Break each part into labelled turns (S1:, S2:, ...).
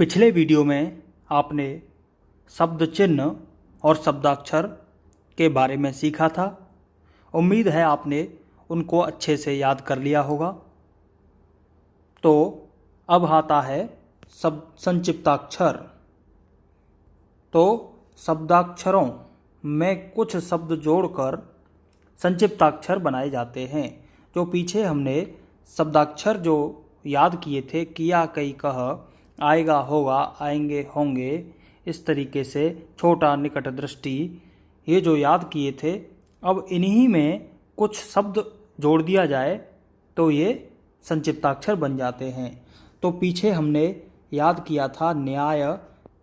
S1: पिछले वीडियो में आपने शब्द चिन्ह और शब्दाक्षर के बारे में सीखा था। उम्मीद है आपने उनको अच्छे से याद कर लिया होगा। तो अब आता है संक्षिप्ताक्षर। तो शब्दाक्षरों में कुछ शब्द जोड़कर संक्षिप्ताक्षर बनाए जाते हैं। जो पीछे हमने शब्दाक्षर जो याद किए थे, किया, कई, कह, आएगा, होगा, आएंगे, होंगे, इस तरीके से छोटा, निकट, दृष्टि, ये जो याद किए थे, अब इन्हीं में कुछ शब्द जोड़ दिया जाए तो ये संक्षिप्ताक्षर बन जाते हैं। तो पीछे हमने याद किया था न्याय,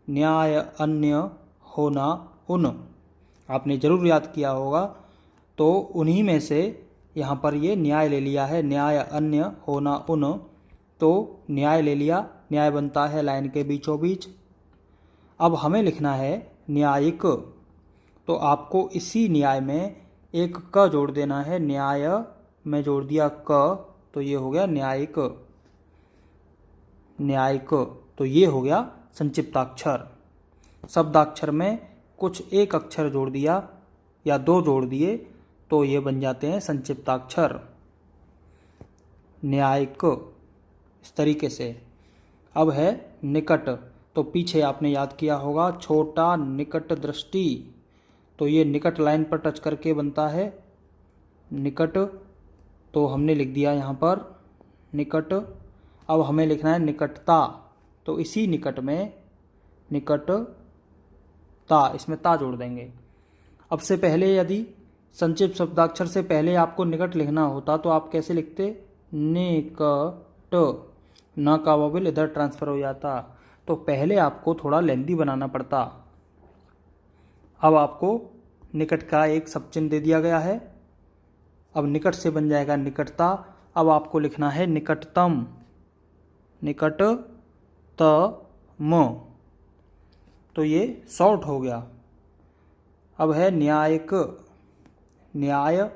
S1: न्याय, अन्य, होना, उन, आपने ज़रूर याद किया होगा। तो उन्हीं में से यहाँ पर ये न्याय ले लिया है, न्याय, अन्य, होना, उन। तो न्याय ले लिया, न्याय बनता है लाइन के बीचों बीच। अब हमें लिखना है न्यायिक। तो आपको इसी न्याय में एक क जोड़ देना है। न्याय में जोड़ दिया क, तो ये हो गया न्यायिक। न्यायिक, तो ये हो गया संक्षिप्ताक्षर। शब्दाक्षर में कुछ एक अक्षर जोड़ दिया या दो जोड़ दिए तो ये बन जाते हैं संक्षिप्ताक्षर। न्यायिक, इस तरीके से। अब है निकट। तो पीछे आपने याद किया होगा छोटा, निकट, दृष्टि। तो ये निकट लाइन पर टच करके बनता है निकट। तो हमने लिख दिया यहाँ पर निकट। अब हमें लिखना है निकटता। तो इसी निकट में निकटता, इसमें ता जोड़ देंगे। अब से पहले यदि संक्षिप्त शब्दाक्षर से पहले आपको निकट लिखना होता तो आप कैसे लिखते? निकट, न का वोवेल इधर ट्रांसफर हो जाता, तो पहले आपको थोड़ा लेंदी बनाना पड़ता। अब आपको निकट का एक सब चिन्ह दे दिया गया है। अब निकट से बन जाएगा निकटता। अब आपको लिखना है निकटतम, निकटतम। तो ये शॉर्ट हो गया। अब है न्यायिक। न्याय,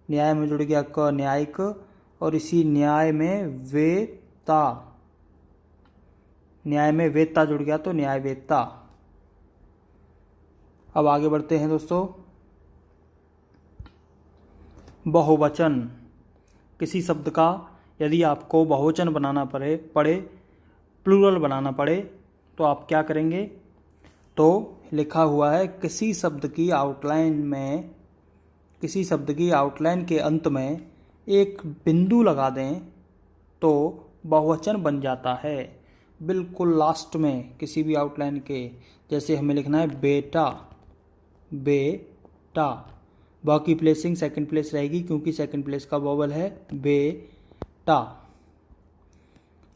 S1: न्याय में जुड़ गया क, न्यायिक। और इसी न्याय में वेता, न्याय में वेता जुड़ गया तो न्यायवेत्ता। अब आगे बढ़ते हैं दोस्तों। बहुवचन। किसी शब्द का यदि आपको बहुवचन बनाना पड़े, प्लूरल बनाना पड़े, तो आप क्या करेंगे? तो लिखा हुआ है किसी शब्द की आउटलाइन में, किसी शब्द की आउटलाइन के अंत में एक बिंदु लगा दें तो बहुवचन बन जाता है। बिल्कुल लास्ट में किसी भी आउटलाइन के, जैसे हमें लिखना है बेटा, बेटा। बाकी प्लेसिंग सेकंड प्लेस रहेगी क्योंकि सेकंड प्लेस का वोवेल है बेटा।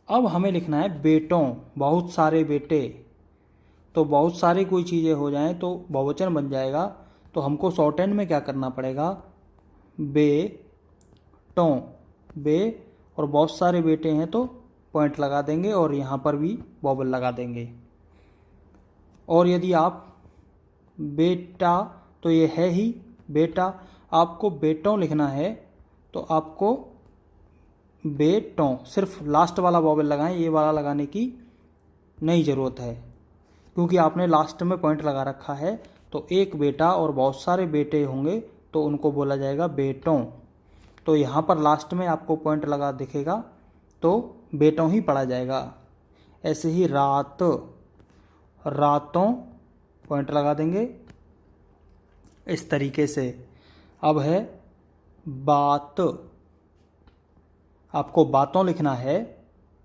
S1: अब हमें लिखना है बेटों, बहुत सारे बेटे। तो बहुत सारे कोई चीज़ें हो जाएं तो बहुवचन बन जाएगा। तो हमको शॉर्ट हैंड में क्या करना पड़ेगा? बेटों, बे, और बहुत सारे बेटे हैं तो पॉइंट लगा देंगे और यहाँ पर भी वोवेल लगा देंगे। और यदि आप बेटा, तो ये है ही बेटा, आपको बेटों लिखना है तो आपको बेटों, सिर्फ लास्ट वाला वोवेल लगाएं, ये वाला लगाने की नहीं ज़रूरत है क्योंकि आपने लास्ट में पॉइंट लगा रखा है। तो एक बेटा और बहुत सारे बेटे होंगे तो उनको बोला जाएगा बेटों। तो यहाँ पर लास्ट में आपको पॉइंट लगा दिखेगा तो बेटों ही पढ़ा जाएगा। ऐसे ही रात, रातों, पॉइंट लगा देंगे इस तरीके से। अब है बात। आपको बातों लिखना है,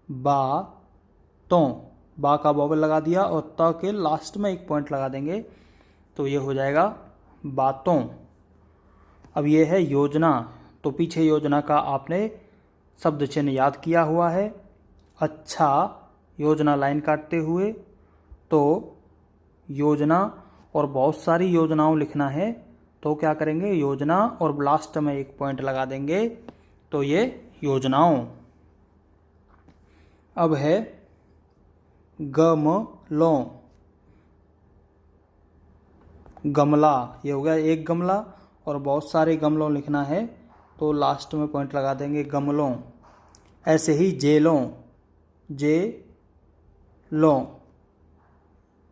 S1: बातों, बा का वोवेल लगा दिया और त के लास्ट में एक पॉइंट लगा देंगे तो ये हो जाएगा बातों। अब ये है योजना। तो पीछे योजना का आपने शब्द चिन्ह याद किया हुआ है। अच्छा, योजना लाइन काटते हुए। तो योजना और बहुत सारी योजनाओं लिखना है तो क्या करेंगे? योजना और लास्ट में एक पॉइंट लगा देंगे तो ये योजनाओं। अब है गमलों, गमला, ये हो गया एक गमला और बहुत सारे गमलों लिखना है तो लास्ट में पॉइंट लगा देंगे गमलों। ऐसे ही जेलों, जे लों।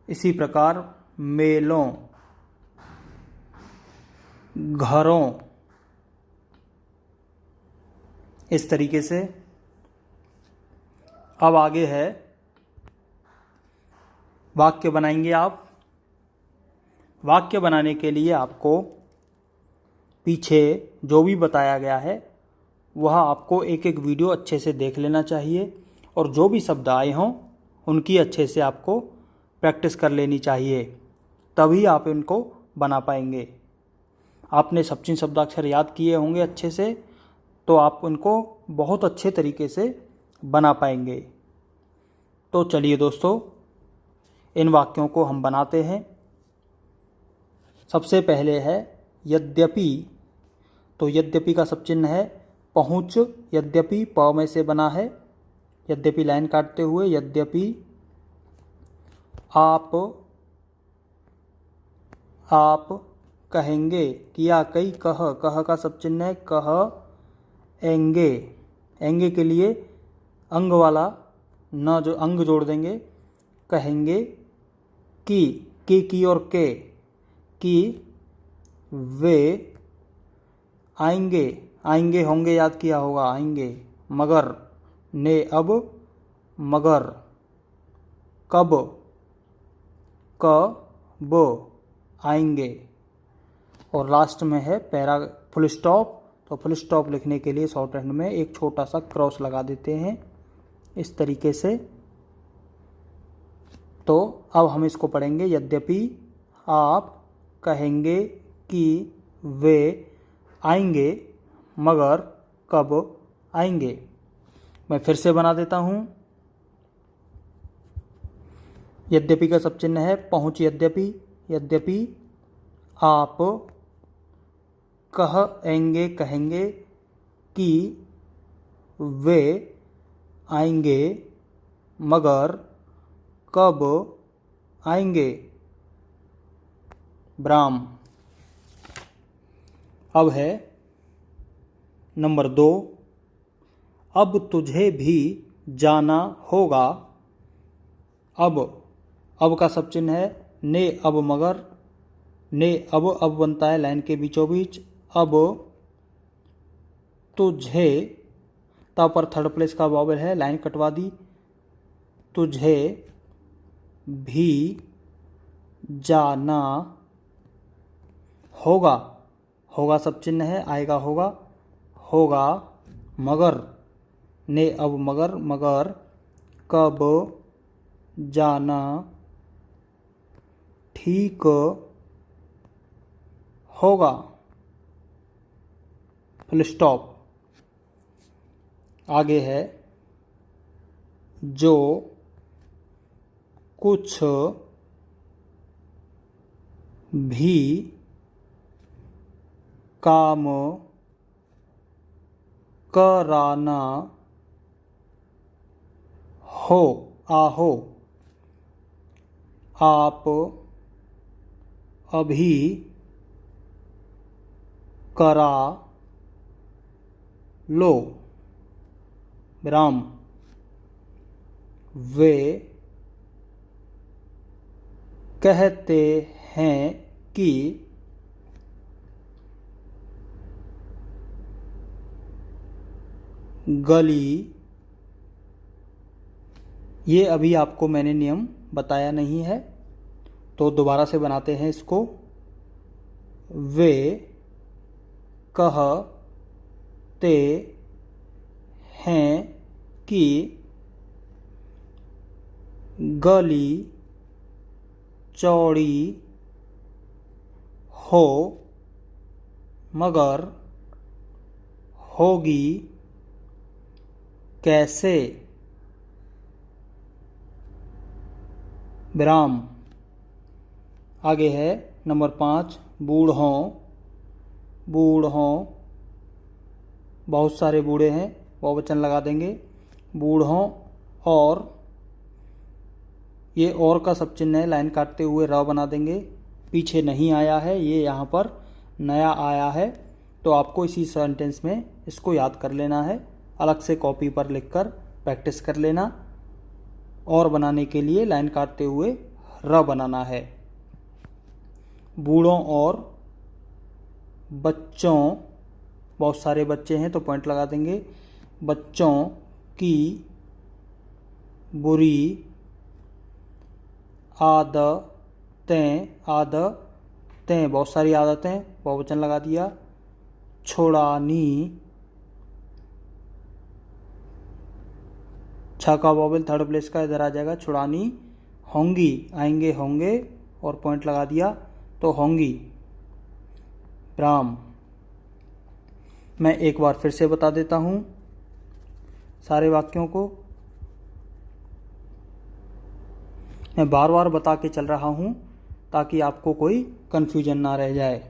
S1: इसी प्रकार मेलों, घरों, इस तरीके से। अब आगे है वाक्य बनाएंगे आप। वाक्य बनाने के लिए आपको पीछे जो भी बताया गया है वह आपको एक एक वीडियो अच्छे से देख लेना चाहिए और जो भी शब्द आए हों उनकी अच्छे से आपको प्रैक्टिस कर लेनी चाहिए, तभी आप इनको बना पाएंगे। आपने सचिन शब्दाक्षर याद किए होंगे अच्छे से, तो आप उनको बहुत अच्छे तरीके से बना पाएंगे। तो चलिए दोस्तों, इन वाक्यों को हम बनाते हैं। सबसे पहले है यद्यपि। तो यद्यपि का सब चिन्ह है पहुँच। यद्यपि प में से बना है, यद्यपि लाइन काटते हुए। यद्यपि आप कहेंगे, किया कई। कह का सब चिन्ह है कहेंगे। एंगे के लिए अंग वाला न जो अंग जोड़ देंगे। कहेंगे की और के, कि वे आएंगे। आएंगे होंगे याद किया होगा, आएंगे। मगर ने अब, मगर। कब आएंगे। और लास्ट में है पैरा फुल स्टॉप। तो फुल स्टॉप लिखने के लिए शॉर्ट हैंड में एक छोटा सा क्रॉस लगा देते हैं इस तरीके से। तो अब हम इसको पढ़ेंगे। यद्यपि आप कहेंगे कि वे आएंगे, मगर कब आएंगे। मैं फिर से बना देता हूँ। यद्यपि का सब चिन्ह है पहुँच। यद्यपि आप कहेंगे कि वे आएंगे, मगर कब आएंगे। ब्राह्म। अब है नंबर 2। अब तुझे भी जाना होगा। अब का सब चिन्ह है ने अब, मगर। ने अब बनता है लाइन के बीचों बीच। अब तुझे, ता पर थर्ड प्लेस का वॉवेल है, लाइन कटवा दी। तुझे भी जाना होगा। होगा सब चिन्ह है, आएगा होगा। मगर ने अब, मगर कब जाना ठीक होगा। Full stop. आगे है जो कुछ भी काम कराना हो, आहो। आप अभी करा लो। विराम। वे कहते हैं कि गली, ये अभी आपको मैंने नियम बताया नहीं है, तो दोबारा से बनाते हैं इसको। वे कहते हैं कि गली चौड़ी हो, मगर होगी कैसे। विराम। आगे है नंबर 5। बूढ़ों। बहुत सारे बूढ़े हैं, बहुवचन लगा देंगे। बूढ़ों। और ये और का सब चिन्ह है, लाइन काटते हुए र बना देंगे। पीछे नहीं आया है, ये यहाँ पर नया आया है, तो आपको इसी सेंटेंस में इसको याद कर लेना है। अलग से कॉपी पर लिखकर प्रैक्टिस कर लेना। और बनाने के लिए लाइन काटते हुए र बनाना है। बूढ़ों और बच्चों, बहुत सारे बच्चे हैं तो पॉइंट लगा देंगे। बच्चों की बुरी आदतें, बहुत सारी आदतें, बहुवचन लगा दिया। छुड़ानी, छ का वोवेल थर्ड प्लेस का इधर आ जाएगा। छुड़ानी होंगी, आएंगे होंगे और पॉइंट लगा दिया तो होंगी। राम, मैं एक बार फिर से बता देता हूँ सारे वाक्यों को। मैं बार बार बता के चल रहा हूँ ताकि आपको कोई कन्फ्यूजन ना रह जाए।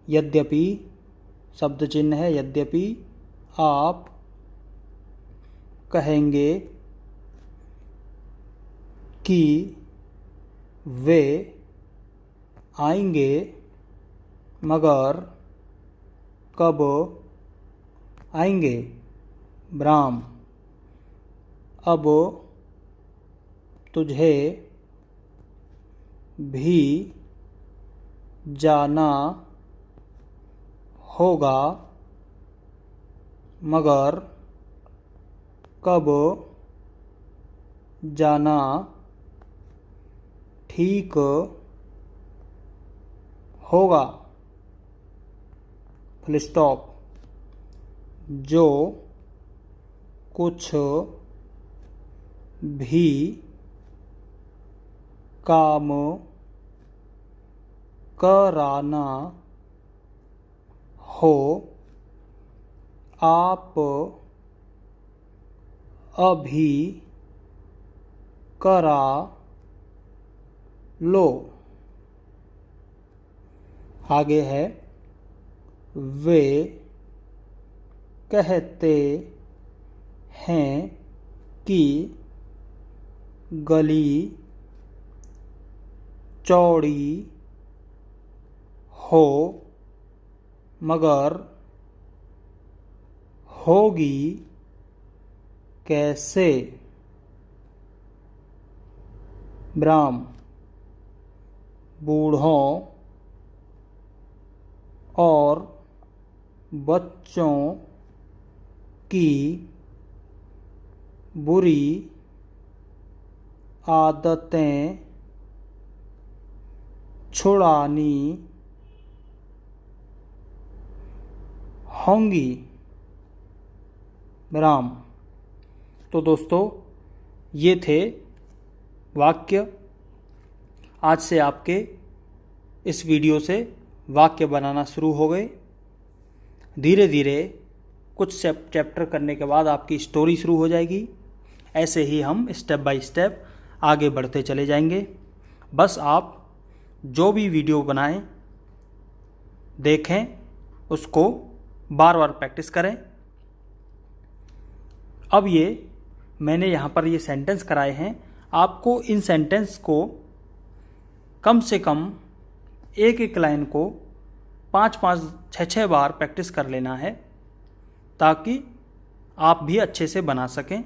S1: यद्यपि शब्द चिन्ह है, यद्यपि आप कहेंगे कि वे आएंगे मगर कब आएंगे। ब्राह्म, अब तुझे भी जाना होगा मगर कब जाना ठीक होगा। Full stop. जो कुछ भी काम कराना हो आप अभी करा लो। आगे है वे कहते हैं कि गली चौड़ी हो मगर होगी कैसे। ब्राह्म, बूढ़ों और बच्चों की बुरी आदतें छुड़ानी होंगी। राम। तो दोस्तों ये थे वाक्य। आज से आपके इस वीडियो से वाक्य बनाना शुरू हो गए। धीरे धीरे कुछ चैप्टर करने के बाद आपकी स्टोरी शुरू हो जाएगी। ऐसे ही हम स्टेप बाय स्टेप आगे बढ़ते चले जाएंगे। बस आप जो भी वीडियो बनाएं देखें, उसको बार बार प्रैक्टिस करें। अब ये मैंने यहाँ पर ये सेंटेंस कराए हैं, आपको इन सेंटेंस को कम से कम एक एक लाइन को 5-5, 6-6 बार प्रैक्टिस कर लेना है ताकि आप भी अच्छे से बना सकें।